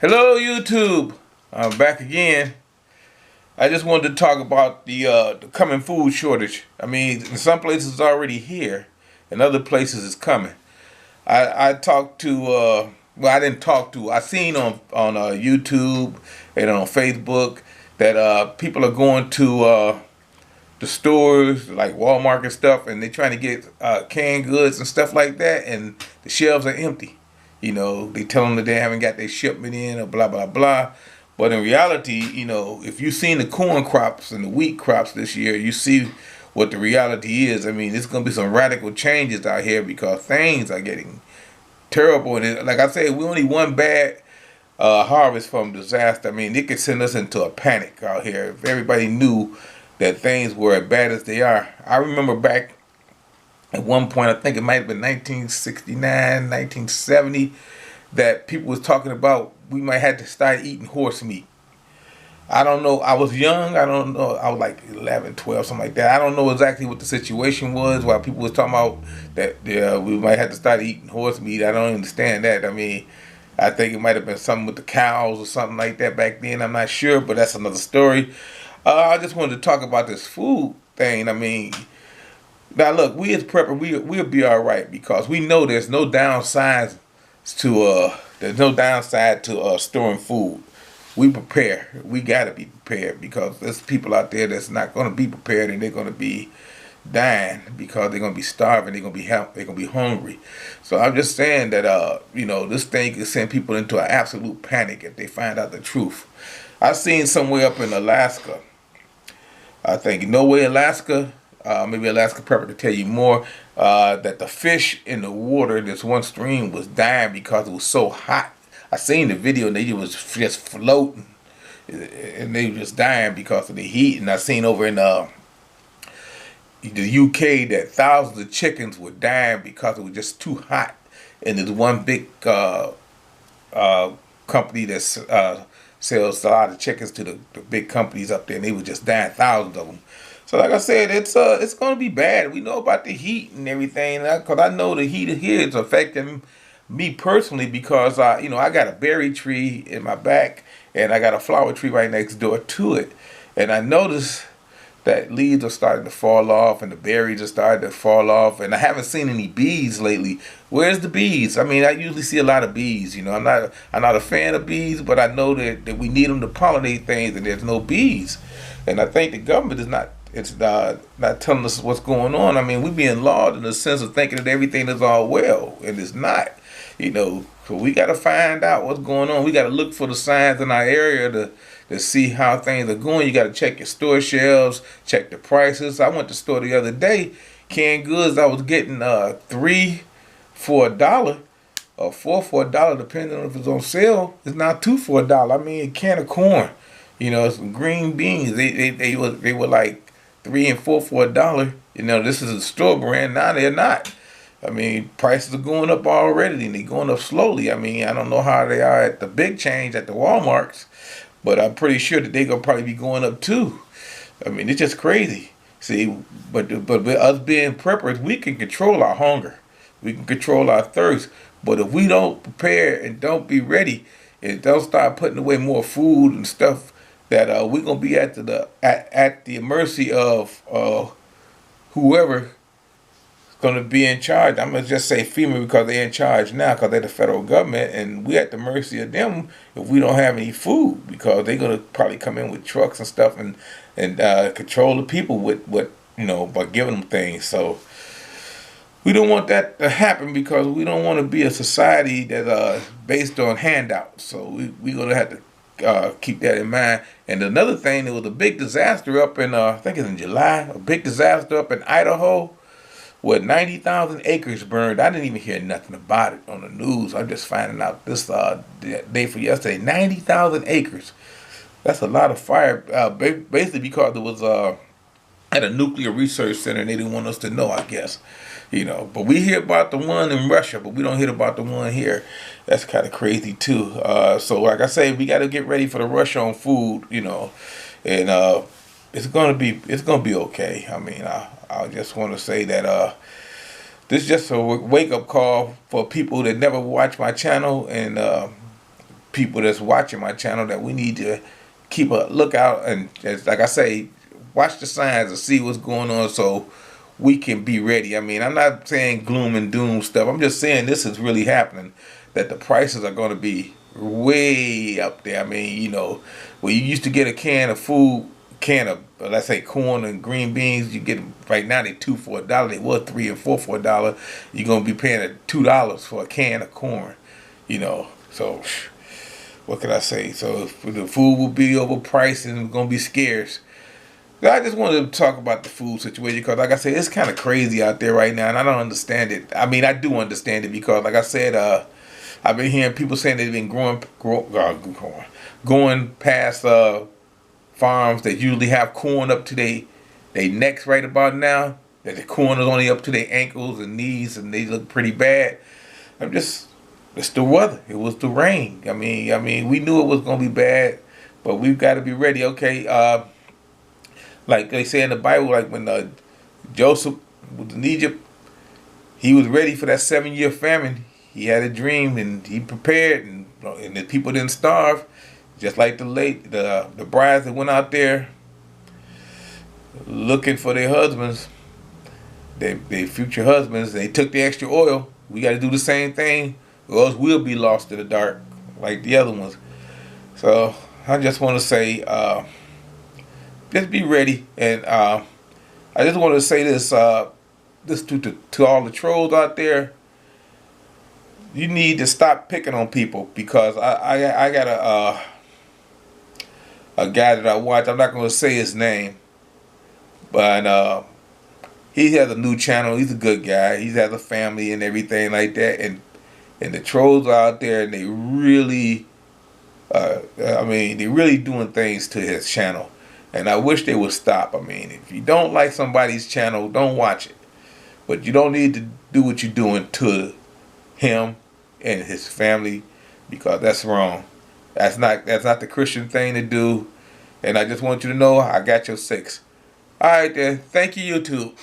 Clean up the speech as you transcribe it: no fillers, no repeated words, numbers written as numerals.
Hello, YouTube. I'm back again. I just wanted to talk about the coming food shortage. I mean, in some places it's already here, in other places it's coming. I talked to I didn't talk to. I seen on YouTube and on Facebook that people are going to the stores like Walmart and stuff, and they're trying to get canned goods and stuff like that, and the shelves are empty. They tell them that they haven't got their shipment in or blah blah blah. But in reality, if you've seen the corn crops and the wheat crops this year, you see what the reality is. I mean, there's gonna be some radical changes out here because things are getting terrible. And like I said, we only one bad harvest from disaster. I mean, it could send us into a panic out here if everybody knew that things were as bad as they are. I remember back at one point, I think it might have been 1969, 1970, that people was talking about we might have to start eating horse meat. I don't know. I was young. I don't know. I was like 11, 12, something like that. I don't know exactly what the situation was while people was talking about that we might have to start eating horse meat. I don't understand that. I mean, I think it might have been something with the cows or something like that back then. I'm not sure, but that's another story. I just wanted to talk about this food thing. I mean, now look, we as prepper, we'll be all right because we know there's no downside to storing food. We prepare. We gotta be prepared because there's people out there that's not gonna be prepared and they're gonna be dying because they're gonna be starving. They're gonna be hungry. So I'm just saying that this thing can send people into an absolute panic if they find out the truth. I seen somewhere up in Alaska. I think Norway, Alaska, maybe Alaska Prepper to tell you more, that the fish in the water in this one stream was dying because it was so hot. I seen the video and they was just floating and they were just dying because of the heat. And I seen over in the UK that thousands of chickens were dying because it was just too hot. And there's one big company that sells a lot of chickens to the big companies up there, and they were just dying, thousands of them. So like I said, it's gonna be bad. We know about the heat and everything, because I know the heat here is affecting me personally because I got a berry tree in my back and I got a flower tree right next door to it, and I noticed that leaves are starting to fall off and the berries are starting to fall off, and I haven't seen any bees lately. Where's the bees? I mean, I usually see a lot of bees. I'm not a fan of bees, but I know that we need them to pollinate things, and there's no bees. And I think the government is not telling us what's going on. I mean, we're being lulled in the sense of thinking that everything is all well, and it's not. So we got to find out what's going on. We got to look for the signs in our area to see how things are going. You got to check your store shelves, check the prices. I went to the store the other day, canned goods. I was getting three for $1 or four for $1, depending on if it's on sale. It's now two for $1. I mean, a can of corn, some green beans. They were like three and four for $1. This is a store brand. Now they're not. I mean, prices are going up already, and they're going up slowly. I mean, I don't know how they are at the big chains at the Walmarts, but I'm pretty sure that they're gonna probably be going up too. I mean, it's just crazy. See, but with us being preppers, we can control our hunger, we can control our thirst. But if we don't prepare and don't be ready, and don't start putting away more food and stuff, that we're gonna be at the mercy of whoever going to be in charge. I'm going to just say FEMA because they're in charge now because they're the federal government, and we're at the mercy of them if we don't have any food because they're going to probably come in with trucks and stuff and control the people with by giving them things. So we don't want that to happen because we don't want to be a society that's based on handouts. So we're going to have to keep that in mind. And another thing, there was a big disaster up in I think it's in July, a big disaster up in Idaho with 90,000 acres burned. I didn't even hear nothing about it on the news. I'm just finding out this day for yesterday. 90,000 acres. That's a lot of fire. Basically because it was at a nuclear research center and they didn't want us to know, I guess. But we hear about the one in Russia, but we don't hear about the one here. That's kind of crazy too. So like I say, we got to get ready for the rush on food, and it's gonna be okay. I mean, I just want to say that this is just a wake up call for people that never watch my channel and people that's watching my channel that we need to keep a lookout and, as like I say, watch the signs and see what's going on so we can be ready. I mean, I'm not saying gloom and doom stuff. I'm just saying this is really happening, that the prices are going to be way up there. I mean, you know, where you used to get a can of food, can of, let's say, corn and green beans, you get them right now, they $2 for $1. They were $3 and $4 for $1. You're going to be paying $2 for a can of corn, you know. So what can I say? So the food will be overpriced and it's going to be scarce. I just wanted to talk about the food situation because, like I said, it's kind of crazy out there right now, and I don't understand it. I mean, I do understand it because, like I said, I've been hearing people saying they've been going past farms that usually have corn up to they necks right about now. That the corn is only up to their ankles and knees, and they look pretty bad. It's the weather. It was the rain. I mean, we knew it was gonna be bad, but we've got to be ready. Okay. Like they say in the Bible, like when Joseph was in Egypt, he was ready for that 7-year famine. He had a dream and he prepared, and the people didn't starve. Just like the brides that went out there looking for their husbands, their future husbands. They took the extra oil. We got to do the same thing, or else we'll be lost in the dark like the other ones. So I just want to say, just be ready. And I just want to say this, to all the trolls out there. You need to stop picking on people, because I got a guy that I watch. I'm not going to say his name, but he has a new channel. He's a good guy. He has a family and everything like that. And the trolls are out there, and they really, they're really doing things to his channel. And I wish they would stop. I mean, if you don't like somebody's channel, don't watch it. But you don't need to do what you're doing to him and his family, because that's wrong. That's not the Christian thing to do. And I just want you to know I got your 6. All right then. Thank you, YouTube.